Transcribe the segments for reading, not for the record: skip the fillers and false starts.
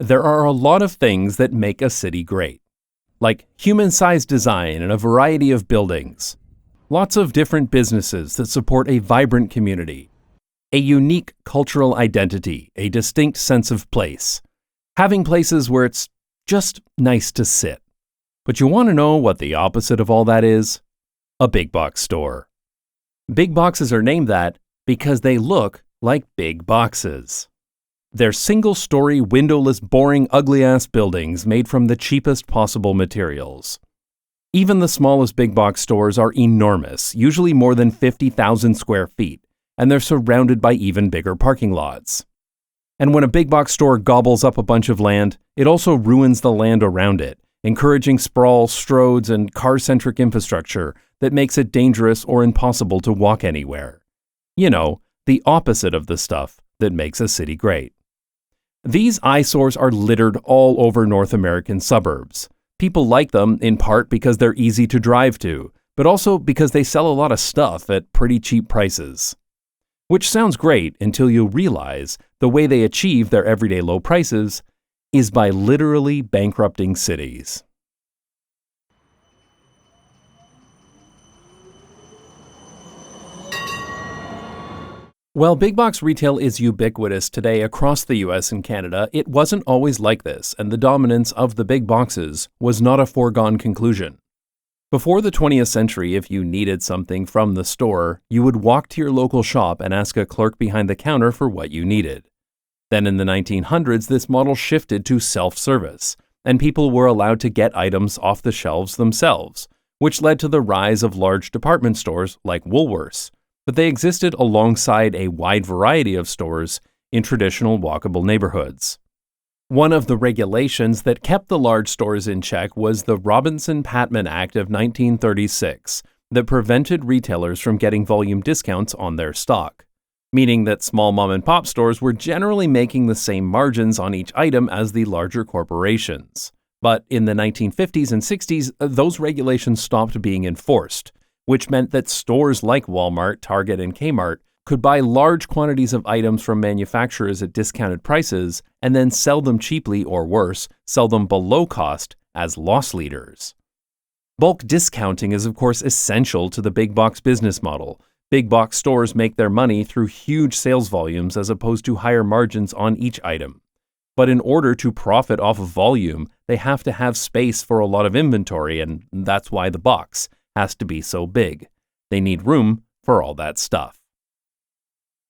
There are a lot of things that make a city great, like human-sized design and a variety of buildings, lots of different businesses that support a vibrant community, a unique cultural identity, a distinct sense of place, having places where it's just nice to sit. But you want to know what the opposite of all that is? A big box store. Big boxes are named that because they look like big boxes. They're single-story, windowless, boring, ugly-ass buildings made from the cheapest possible materials. Even the smallest big box stores are enormous, usually more than 50,000 square feet, and they're surrounded by even bigger parking lots. And when a big box store gobbles up a bunch of land, it also ruins the land around it, encouraging sprawl, stroads, and car-centric infrastructure that makes it dangerous or impossible to walk anywhere. You know, the opposite of the stuff that makes a city great. These eyesores are littered all over North American suburbs. People like them in part because they're easy to drive to, but also because they sell a lot of stuff at pretty cheap prices. Which sounds great until you realize the way they achieve their everyday low prices is by literally bankrupting cities. While big box retail is ubiquitous today across the US and Canada, it wasn't always like this, and the dominance of the big boxes was not a foregone conclusion. Before the 20th century, if you needed something from the store, you would walk to your local shop and ask a clerk behind the counter for what you needed. Then in the 1900s, this model shifted to self-service, and people were allowed to get items off the shelves themselves, which led to the rise of large department stores like Woolworths. But they existed alongside a wide variety of stores in traditional walkable neighborhoods. One of the regulations that kept the large stores in check was the Robinson-Patman Act of 1936 that prevented retailers from getting volume discounts on their stock, meaning that small mom-and-pop stores were generally making the same margins on each item as the larger corporations. But in the 1950s and 60s, those regulations stopped being enforced, which meant that stores like Walmart, Target, and Kmart could buy large quantities of items from manufacturers at discounted prices and then sell them cheaply or worse, sell them below cost as loss leaders. Bulk discounting is of course essential to the big box business model. Big box stores make their money through huge sales volumes as opposed to higher margins on each item. But in order to profit off of volume, they have to have space for a lot of inventory, and that's why the box has to be so big. They need room for all that stuff.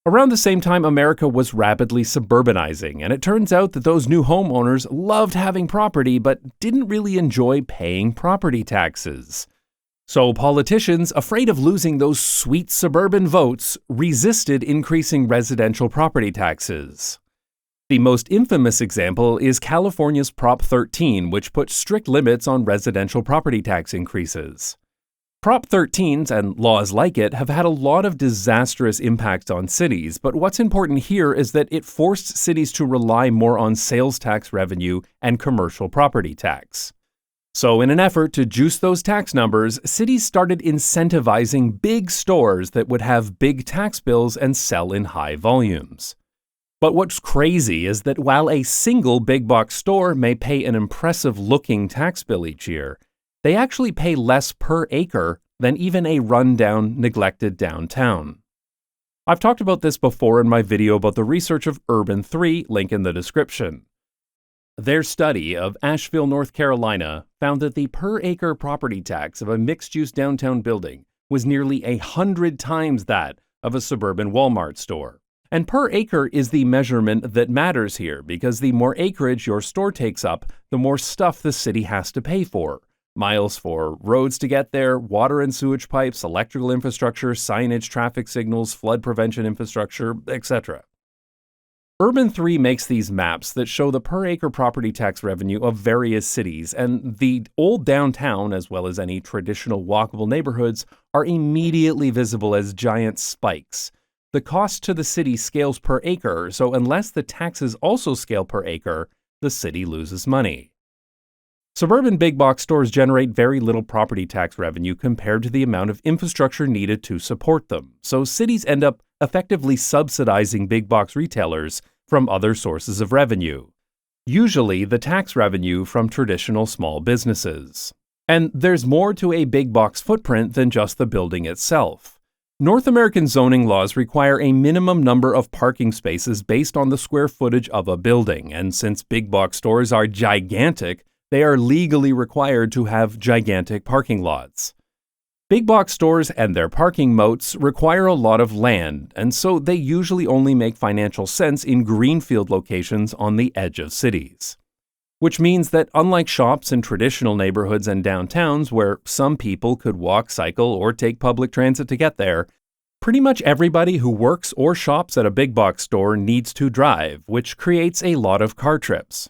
Around the same time, America was rapidly suburbanizing, and it turns out that those new homeowners loved having property but didn't really enjoy paying property taxes. So politicians, afraid of losing those sweet suburban votes, resisted increasing residential property taxes. The most infamous example is California's Prop 13, which put strict limits on residential property tax increases. Prop 13s and laws like it have had a lot of disastrous impacts on cities, but what's important here is that it forced cities to rely more on sales tax revenue and commercial property tax. So in an effort to juice those tax numbers, cities started incentivizing big stores that would have big tax bills and sell in high volumes. But what's crazy is that while a single big box store may pay an impressive-looking tax bill each year, they actually pay less per acre than even a run-down, neglected downtown. I've talked about this before in my video about the research of Urban 3, link in the description. Their study of Asheville, North Carolina, found that the per-acre property tax of a mixed-use downtown building was nearly 100 times that of a suburban Walmart store. And per acre is the measurement that matters here, because the more acreage your store takes up, the more stuff the city has to pay for. Miles for roads to get there, water and sewage pipes, electrical infrastructure, signage, traffic signals, flood prevention infrastructure, etc. Urban 3 makes these maps that show the per-acre property tax revenue of various cities, and the old downtown, as well as any traditional walkable neighborhoods, are immediately visible as giant spikes. The cost to the city scales per acre, so unless the taxes also scale per acre, the city loses money. Suburban big box stores generate very little property tax revenue compared to the amount of infrastructure needed to support them, so cities end up effectively subsidizing big box retailers from other sources of revenue. usually the tax revenue from traditional small businesses. And there's more to a big box footprint than just the building itself. North American zoning laws require a minimum number of parking spaces based on the square footage of a building, and since big box stores are gigantic, they are legally required to have gigantic parking lots. Big box stores and their parking moats require a lot of land, and so they usually only make financial sense in greenfield locations on the edge of cities. Which means that unlike shops in traditional neighborhoods and downtowns where some people could walk, cycle, or take public transit to get there, pretty much everybody who works or shops at a big box store needs to drive, which creates a lot of car trips.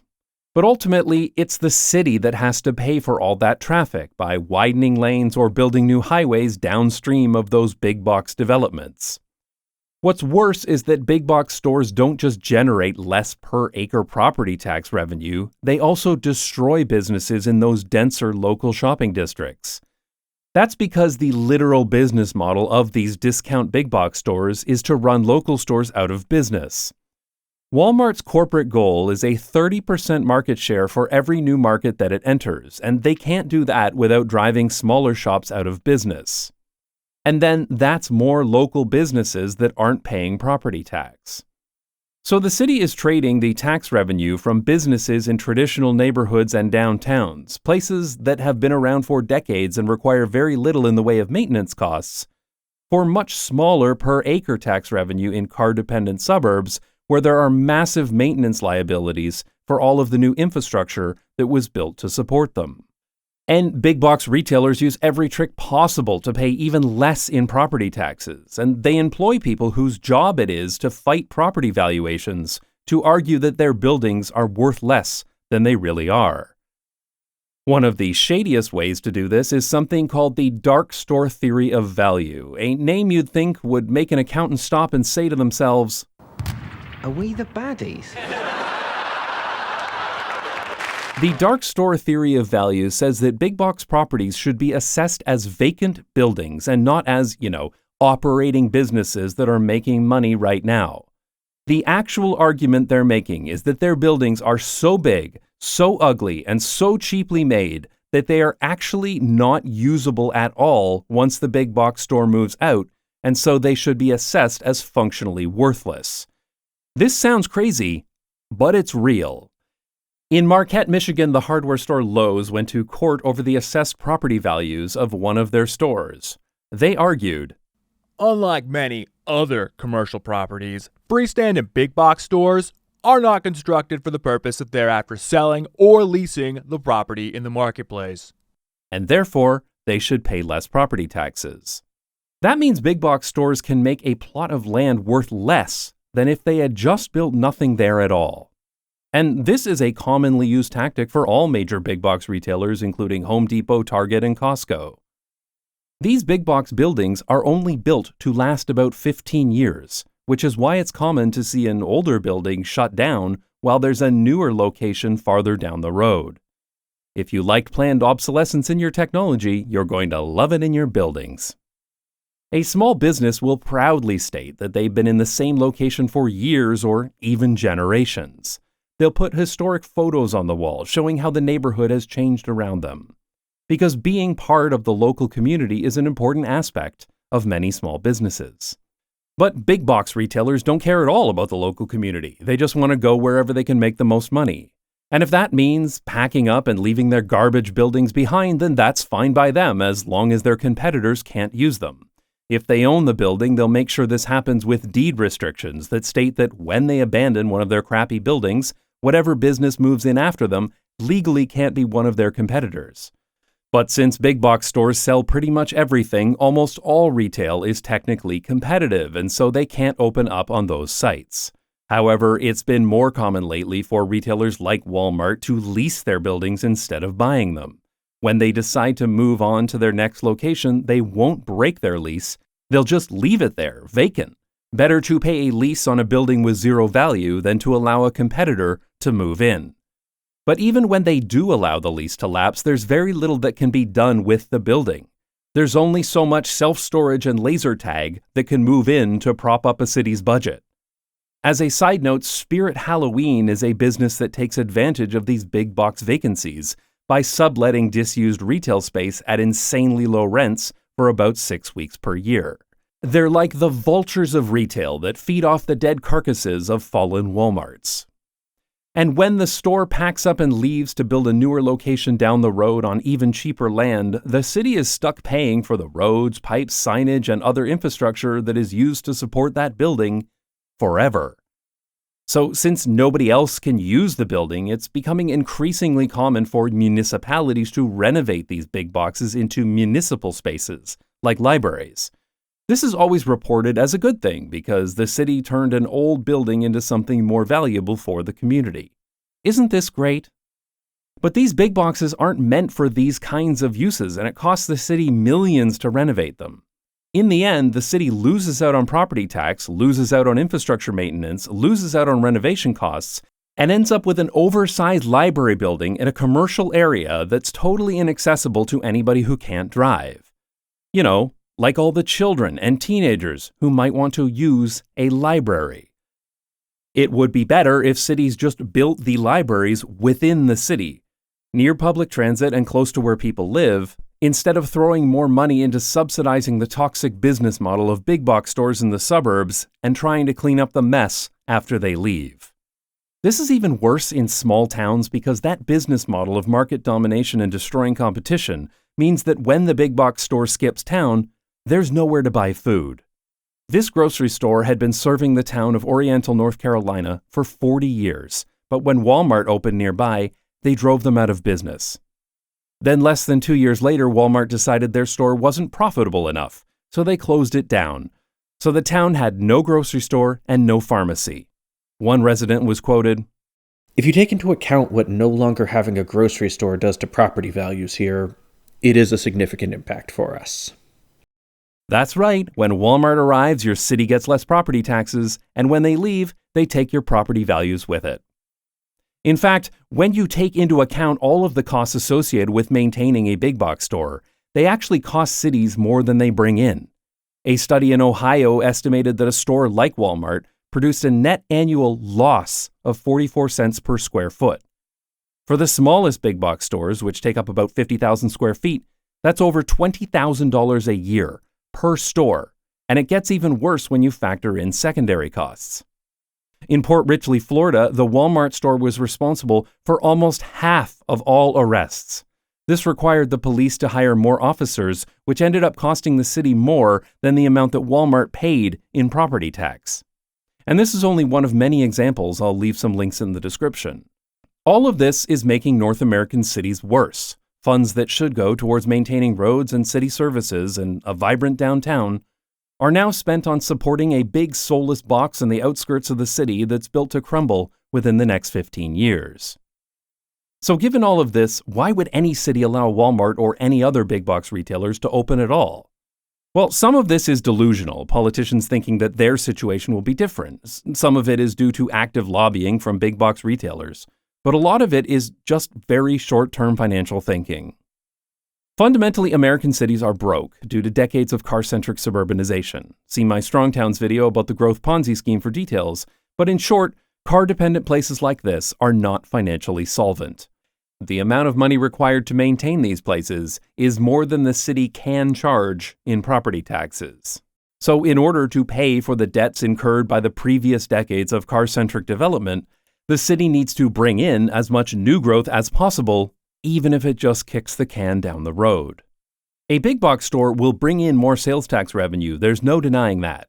But ultimately, it's the city that has to pay for all that traffic by widening lanes or building new highways downstream of those big box developments. What's worse is that big box stores don't just generate less per acre property tax revenue, they also destroy businesses in those denser local shopping districts. That's because the literal business model of these discount big box stores is to run local stores out of business. Walmart's corporate goal is a 30% market share for every new market that it enters, and they can't do that without driving smaller shops out of business. And then that's more local businesses that aren't paying property tax. So the city is trading the tax revenue from businesses in traditional neighborhoods and downtowns, places that have been around for decades and require very little in the way of maintenance costs, for much smaller per acre tax revenue in car-dependent suburbs where there are massive maintenance liabilities for all of the new infrastructure that was built to support them. And big box retailers use every trick possible to pay even less in property taxes, and they employ people whose job it is to fight property valuations to argue that their buildings are worth less than they really are. One of the shadiest ways to do this is something called the dark store theory of value, a name you'd think would make an accountant stop and say to themselves, "Are we the baddies?" The dark store theory of value says that big box properties should be assessed as vacant buildings and not as, operating businesses that are making money right now. The actual argument they're making is that their buildings are so big, so ugly, and so cheaply made that they are actually not usable at all once the big box store moves out, and so they should be assessed as functionally worthless. This sounds crazy, but it's real. In Marquette, Michigan, the hardware store Lowe's went to court over the assessed property values of one of their stores. They argued, "Unlike many other commercial properties, freestanding big box stores are not constructed for the purpose of thereafter selling or leasing the property in the marketplace, and therefore they should pay less property taxes." That means big box stores can make a plot of land worth less than if they had just built nothing there at all. And this is a commonly used tactic for all major big box retailers, including Home Depot, Target, and Costco. These big box buildings are only built to last about 15 years, which is why it's common to see an older building shut down while there's a newer location farther down the road. If you liked planned obsolescence in your technology, you're going to love it in your buildings. A small business will proudly state that they've been in the same location for years or even generations. They'll put historic photos on the wall showing how the neighborhood has changed around them. Because being part of the local community is an important aspect of many small businesses. But big box retailers don't care at all about the local community. They just want to go wherever they can make the most money. And if that means packing up and leaving their garbage buildings behind, then that's fine by them as long as their competitors can't use them. If they own the building, they'll make sure this happens with deed restrictions that state that when they abandon one of their crappy buildings, whatever business moves in after them legally can't be one of their competitors. But since big box stores sell pretty much everything, almost all retail is technically competitive, and so they can't open up on those sites. However, it's been more common lately for retailers like Walmart to lease their buildings instead of buying them. When they decide to move on to their next location, they won't break their lease. They'll just leave it there, vacant. Better to pay a lease on a building with zero value than to allow a competitor to move in. But even when they do allow the lease to lapse, there's very little that can be done with the building. There's only so much self-storage and laser tag that can move in to prop up a city's budget. As a side note, Spirit Halloween is a business that takes advantage of these big box vacancies by subletting disused retail space at insanely low rents for about 6 weeks per year. They're like the vultures of retail that feed off the dead carcasses of fallen Walmarts. And when the store packs up and leaves to build a newer location down the road on even cheaper land, the city is stuck paying for the roads, pipes, signage, and other infrastructure that is used to support that building forever. So since nobody else can use the building, it's becoming increasingly common for municipalities to renovate these big boxes into municipal spaces, like libraries. This is always reported as a good thing because the city turned an old building into something more valuable for the community. Isn't this great? But these big boxes aren't meant for these kinds of uses, and it costs the city millions to renovate them. In the end, the city loses out on property tax, loses out on infrastructure maintenance, loses out on renovation costs, and ends up with an oversized library building in a commercial area that's totally inaccessible to anybody who can't drive. You know, like all the children and teenagers who might want to use a library. It would be better if cities just built the libraries within the city, near public transit and close to where people live, instead of throwing more money into subsidizing the toxic business model of big box stores in the suburbs and trying to clean up the mess after they leave. This is even worse in small towns because that business model of market domination and destroying competition means that when the big box store skips town, there's nowhere to buy food. This grocery store had been serving the town of Oriental, North Carolina for 40 years, but when Walmart opened nearby, they drove them out of business. Then less than 2 years later, Walmart decided their store wasn't profitable enough, so they closed it down. So the town had no grocery store and no pharmacy. One resident was quoted, "If you take into account what no longer having a grocery store does to property values here, it is a significant impact for us." That's right, when Walmart arrives, your city gets less property taxes, and when they leave, they take your property values with it. In fact, when you take into account all of the costs associated with maintaining a big box store, they actually cost cities more than they bring in. A study in Ohio estimated that a store like Walmart produced a net annual loss of 44 cents per square foot. For the smallest big box stores, which take up about 50,000 square feet, that's over $20,000 a year per store, and it gets even worse when you factor in secondary costs. In Port Richey, Florida, the Walmart store was responsible for almost half of all arrests. This required the police to hire more officers, which ended up costing the city more than the amount that Walmart paid in property tax. And this is only one of many examples. I'll leave some links in the description. All of this is making North American cities worse. Funds that should go towards maintaining roads and city services and a vibrant downtown are now spent on supporting a big soulless box in the outskirts of the city that's built to crumble within the next 15 years. So given all of this, why would any city allow Walmart or any other big box retailers to open at all? Well, some of this is delusional, politicians thinking that their situation will be different. Some of it is due to active lobbying from big box retailers. But a lot of it is just very short-term financial thinking. Fundamentally, American cities are broke due to decades of car-centric suburbanization. See my Strong Towns video about the growth Ponzi scheme for details. But in short, car-dependent places like this are not financially solvent. The amount of money required to maintain these places is more than the city can charge in property taxes. So in order to pay for the debts incurred by the previous decades of car-centric development, the city needs to bring in as much new growth as possible, even if it just kicks the can down the road. A big box store will bring in more sales tax revenue, there's no denying that.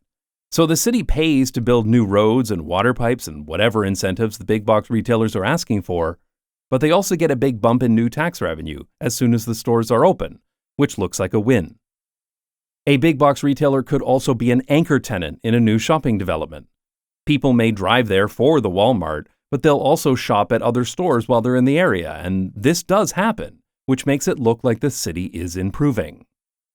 So the city pays to build new roads and water pipes and whatever incentives the big box retailers are asking for, but they also get a big bump in new tax revenue as soon as the stores are open, which looks like a win. A big box retailer could also be an anchor tenant in a new shopping development. People may drive there for the Walmart, but they'll also shop at other stores while they're in the area, and this does happen, which makes it look like the city is improving.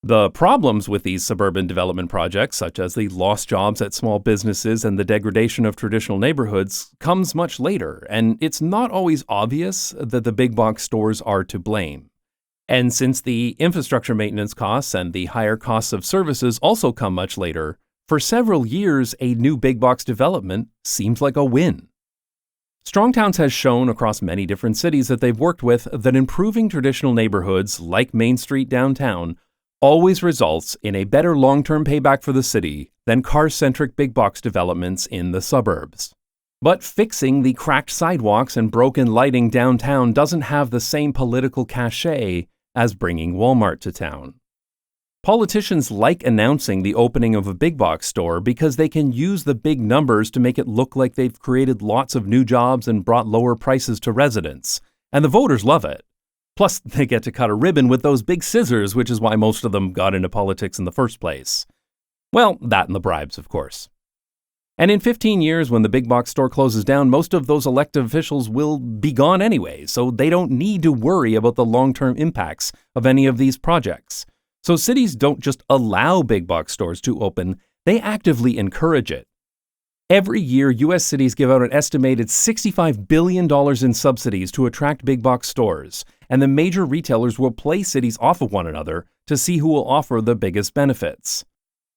The problems with these suburban development projects, such as the lost jobs at small businesses and the degradation of traditional neighborhoods, comes much later, and it's not always obvious that the big box stores are to blame. And since the infrastructure maintenance costs and the higher costs of services also come much later, For several years, a new big box development seems like a win. Strong Towns has shown across many different cities that they've worked with that improving traditional neighborhoods like Main Street downtown always results in a better long-term payback for the city than car-centric big box developments in the suburbs. But fixing the cracked sidewalks and broken lighting downtown doesn't have the same political cachet as bringing Walmart to town. Politicians like announcing the opening of a big box store because they can use the big numbers to make it look like they've created lots of new jobs and brought lower prices to residents, and the voters love it. Plus, they get to cut a ribbon with those big scissors, which is why most of them got into politics in the first place. Well, that and the bribes, of course. And in 15 years, when the big box store closes down, most of those elected officials will be gone anyway, so they don't need to worry about the long-term impacts of any of these projects. So cities don't just allow big box stores to open, they actively encourage it. Every year, U.S. cities give out an estimated $65 billion in subsidies to attract big box stores, and the major retailers will play cities off of one another to see who will offer the biggest benefits.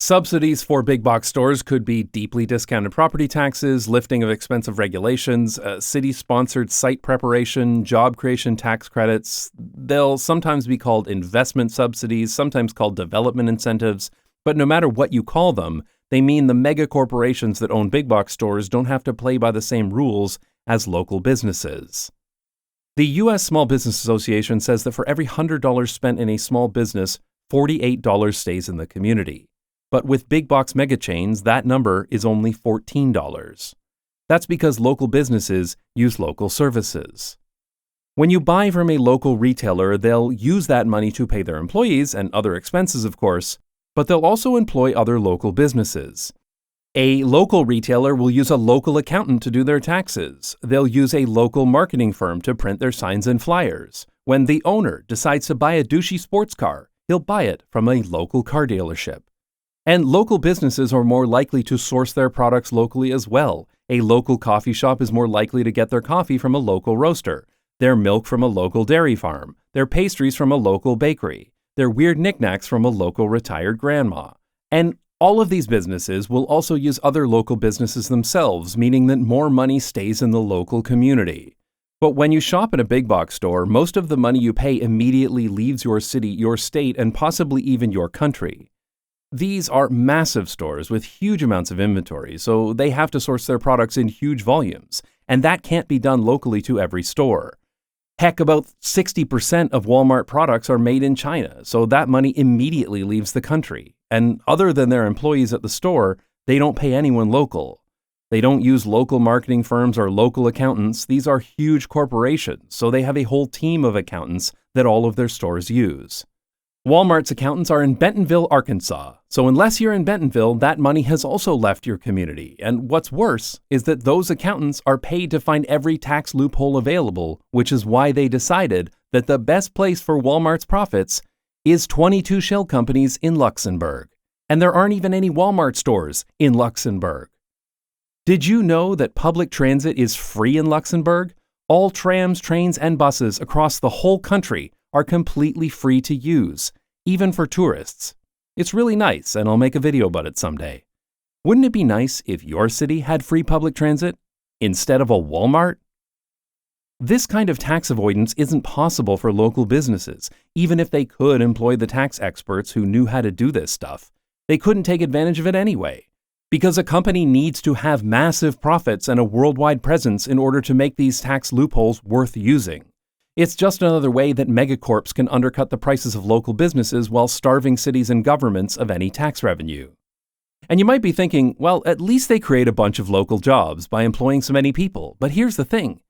Subsidies for big box stores could be deeply discounted property taxes, lifting of expensive regulations, city-sponsored site preparation, job creation tax credits. They'll sometimes be called investment subsidies, sometimes called development incentives, but no matter what you call them, they mean the mega corporations that own big box stores don't have to play by the same rules as local businesses. The U.S. Small Business Association says that for every $100 spent in a small business, $48 stays in the community. But with big box mega chains, that number is only $14. That's because local businesses use local services. When you buy from a local retailer, they'll use that money to pay their employees and other expenses, of course, but they'll also employ other local businesses. A local retailer will use a local accountant to do their taxes. They'll use a local marketing firm to print their signs and flyers. When the owner decides to buy a douchey sports car, he'll buy it from a local car dealership. And local businesses are more likely to source their products locally as well. A local coffee shop is more likely to get their coffee from a local roaster, their milk from a local dairy farm, their pastries from a local bakery, their weird knickknacks from a local retired grandma. And all of these businesses will also use other local businesses themselves, meaning that more money stays in the local community. But when you shop at a big box store, most of the money you pay immediately leaves your city, your state, and possibly even your country. These are massive stores with huge amounts of inventory, so they have to source their products in huge volumes, and that can't be done locally to every store. Heck, about 60% of Walmart products are made in China, so that money immediately leaves the country. And other than their employees at the store, they don't pay anyone local. They don't use local marketing firms or local accountants. These are huge corporations, so they have a whole team of accountants that all of their stores use. Walmart's accountants are in Bentonville, Arkansas, so unless you're in Bentonville, that money has also left your community. And what's worse is that those accountants are paid to find every tax loophole available, which is why they decided that the best place for Walmart's profits is 22 shell companies in Luxembourg. And there aren't even any Walmart stores in Luxembourg. Did you know that public transit is free in Luxembourg? All trams, trains, and buses across the whole country are completely free to use, even for tourists. It's really nice, and I'll make a video about it someday. Wouldn't it be nice if your city had free public transit instead of a Walmart? This kind of tax avoidance isn't possible for local businesses. Even if they could employ the tax experts who knew how to do this stuff, they couldn't take advantage of it anyway. Because a company needs to have massive profits and a worldwide presence in order to make these tax loopholes worth using. It's just another way that megacorps can undercut the prices of local businesses while starving cities and governments of any tax revenue. And you might be thinking, well, at least they create a bunch of local jobs by employing so many people. But here's the thing.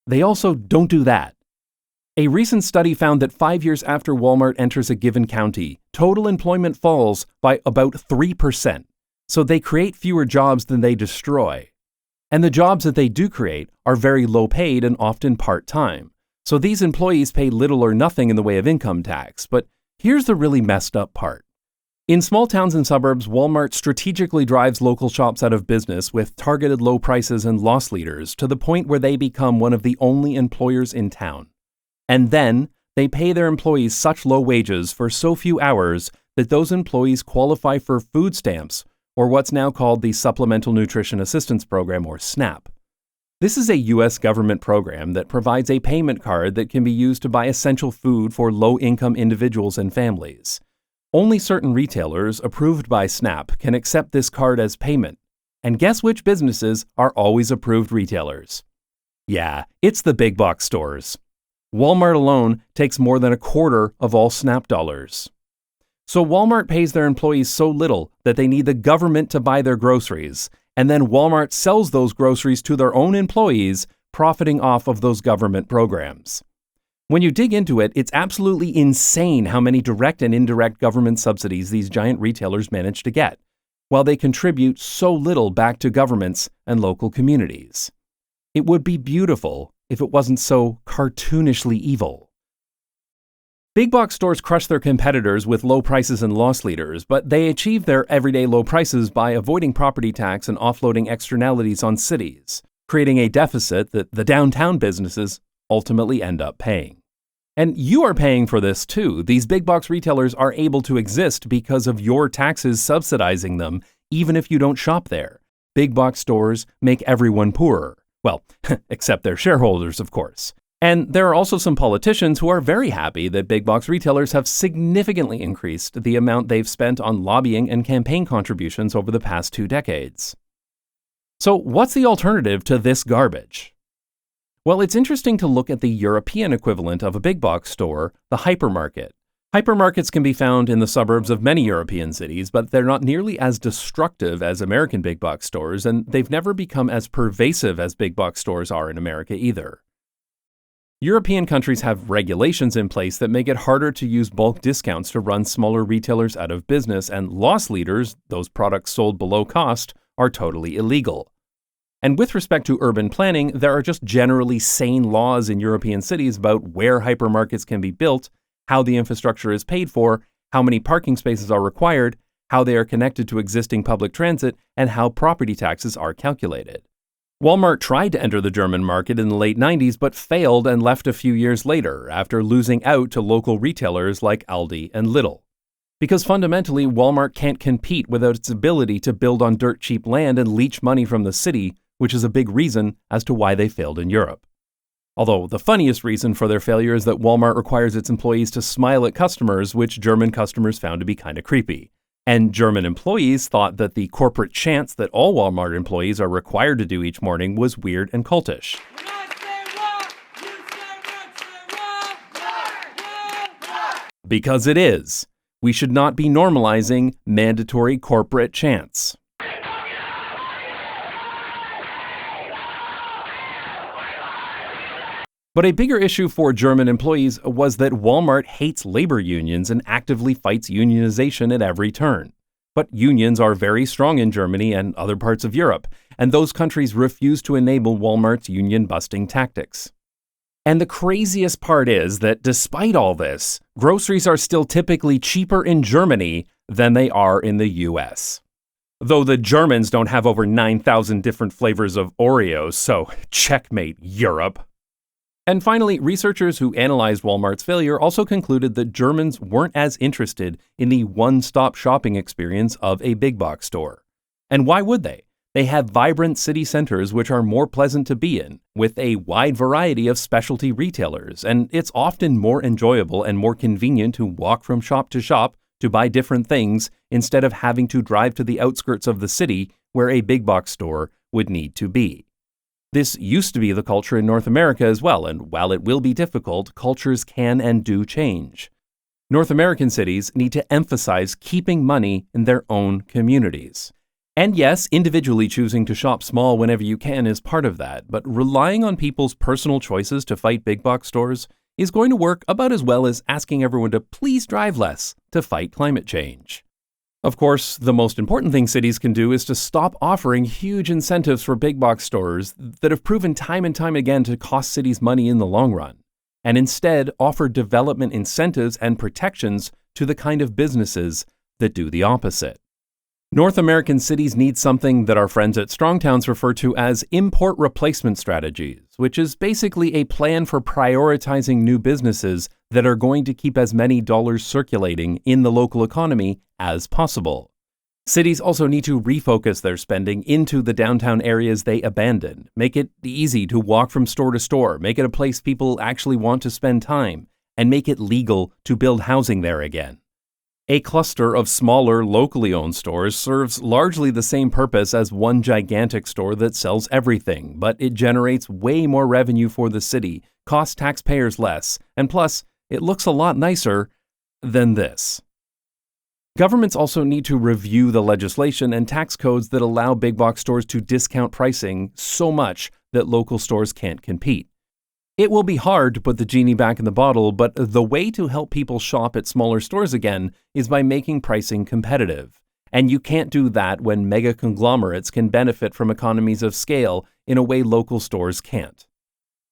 They also don't do that. A recent study found that 5 years after Walmart enters a given county, total employment falls by about 3%. So they create fewer jobs than they destroy. And the jobs that they do create are very low paid and often part-time. So these employees pay little or nothing in the way of income tax. But here's the really messed up part. In small towns and suburbs, Walmart strategically drives local shops out of business with targeted low prices and loss leaders to the point where they become one of the only employers in town. And then they pay their employees such low wages for so few hours that those employees qualify for food stamps or what's now called the Supplemental Nutrition Assistance Program, or SNAP. This is a U.S. government program that provides a payment card that can be used to buy essential food for low-income individuals and families. Only certain retailers approved by SNAP can accept this card as payment. And guess which businesses are always approved retailers? Yeah, it's the big box stores. Walmart alone takes more than a quarter of all SNAP dollars. So Walmart pays their employees so little that they need the government to buy their groceries, and then Walmart sells those groceries to their own employees, profiting off of those government programs. When you dig into it, it's absolutely insane how many direct and indirect government subsidies these giant retailers manage to get, while they contribute so little back to governments and local communities. It would be beautiful if it wasn't so cartoonishly evil. Big box stores crush their competitors with low prices and loss leaders, but they achieve their everyday low prices by avoiding property tax and offloading externalities on cities, creating a deficit that the downtown businesses ultimately end up paying. And you are paying for this too. These big box retailers are able to exist because of your taxes subsidizing them, even if you don't shop there. Big box stores make everyone poorer. Well, except their shareholders, of course. And there are also some politicians who are very happy that big box retailers have significantly increased the amount they've spent on lobbying and campaign contributions over the past 2 decades. So what's the alternative to this garbage? Well, it's interesting to look at the European equivalent of a big box store, the hypermarket. Hypermarkets can be found in the suburbs of many European cities, but they're not nearly as destructive as American big box stores, and they've never become as pervasive as big box stores are in America either. European countries have regulations in place that make it harder to use bulk discounts to run smaller retailers out of business, and loss leaders, those products sold below cost, are totally illegal. And with respect to urban planning, there are just generally sane laws in European cities about where hypermarkets can be built, how the infrastructure is paid for, how many parking spaces are required, how they are connected to existing public transit, and how property taxes are calculated. Walmart tried to enter the German market in the late 90s but failed and left a few years later after losing out to local retailers like Aldi and Lidl. Because fundamentally, Walmart can't compete without its ability to build on dirt cheap land and leech money from the city, which is a big reason as to why they failed in Europe. Although the funniest reason for their failure is that Walmart requires its employees to smile at customers, which German customers found to be kind of creepy. And German employees thought that the corporate chants that all Walmart employees are required to do each morning was weird and cultish. Because it is. We should not be normalizing mandatory corporate chants. But a bigger issue for German employees was that Walmart hates labor unions and actively fights unionization at every turn. But unions are very strong in Germany and other parts of Europe, and those countries refuse to enable Walmart's union-busting tactics. And the craziest part is that despite all this, groceries are still typically cheaper in Germany than they are in the US. Though the Germans don't have over 9,000 different flavors of Oreos, so checkmate, Europe. And finally, researchers who analyzed Walmart's failure also concluded that Germans weren't as interested in the one-stop shopping experience of a big box store. And why would they? They have vibrant city centers which are more pleasant to be in, with a wide variety of specialty retailers, and it's often more enjoyable and more convenient to walk from shop to shop to buy different things instead of having to drive to the outskirts of the city where a big box store would need to be. This used to be the culture in North America as well, and while it will be difficult, cultures can and do change. North American cities need to emphasize keeping money in their own communities. And yes, individually choosing to shop small whenever you can is part of that, but relying on people's personal choices to fight big box stores is going to work about as well as asking everyone to please drive less to fight climate change. Of course, the most important thing cities can do is to stop offering huge incentives for big box stores that have proven time and time again to cost cities money in the long run, and instead offer development incentives and protections to the kind of businesses that do the opposite. North American cities need something that our friends at Strongtowns refer to as import replacement strategies, which is basically a plan for prioritizing new businesses that are going to keep as many dollars circulating in the local economy as possible. Cities also need to refocus their spending into the downtown areas they abandoned. Make it easy to walk from store to store, make it a place people actually want to spend time, and make it legal to build housing there again. A cluster of smaller, locally owned stores serves largely the same purpose as one gigantic store that sells everything, but it generates way more revenue for the city, costs taxpayers less, and plus, it looks a lot nicer than this. Governments also need to review the legislation and tax codes that allow big box stores to discount pricing so much that local stores can't compete. It will be hard to put the genie back in the bottle, but the way to help people shop at smaller stores again is by making pricing competitive. And you can't do that when mega conglomerates can benefit from economies of scale in a way local stores can't.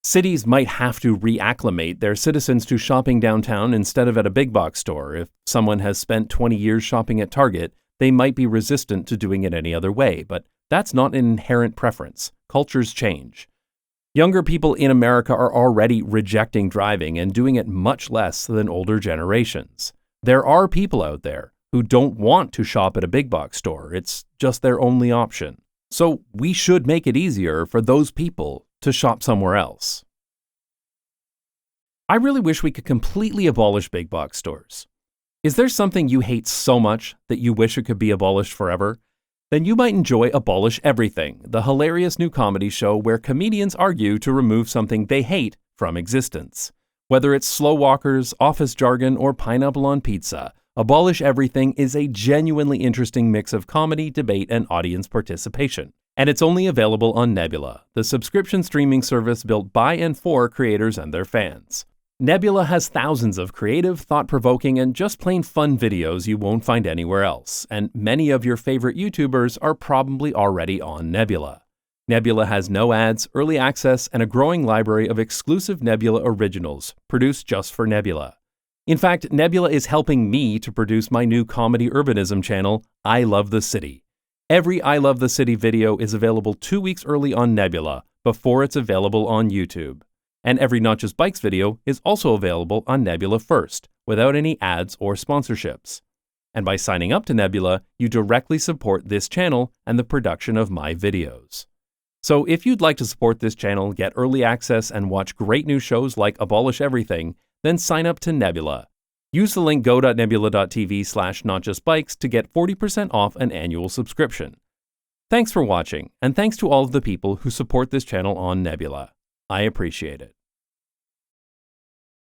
Cities might have to reacclimate their citizens to shopping downtown instead of at a big box store. If someone has spent 20 years shopping at Target, they might be resistant to doing it any other way, but that's not an inherent preference. Cultures change. Younger people in America are already rejecting driving and doing it much less than older generations. There are people out there who don't want to shop at a big box store. It's just their only option. So we should make it easier for those people to shop somewhere else. I really wish we could completely abolish big box stores. Is there something you hate so much that you wish it could be abolished forever? Then you might enjoy Abolish Everything, the hilarious new comedy show where comedians argue to remove something they hate from existence. Whether it's slow walkers, office jargon, or pineapple on pizza, Abolish Everything is a genuinely interesting mix of comedy, debate, and audience participation. And it's only available on Nebula, the subscription streaming service built by and for creators and their fans. Nebula has thousands of creative, thought-provoking, and just plain fun videos you won't find anywhere else, and many of your favorite YouTubers are probably already on Nebula. Nebula has no ads, early access, and a growing library of exclusive Nebula Originals, produced just for Nebula. In fact, Nebula is helping me to produce my new comedy urbanism channel, I Love the City. Every I Love the City video is available 2 weeks early on Nebula, before it's available on YouTube. And every Not Just Bikes video is also available on Nebula first, without any ads or sponsorships. And by signing up to Nebula, you directly support this channel and the production of my videos. So if you'd like to support this channel, get early access, and watch great new shows like Abolish Everything, then sign up to Nebula. Use the link go.nebula.tv/notjustbikes to get 40% off an annual subscription. Thanks for watching, and thanks to all of the people who support this channel on Nebula. I appreciate it.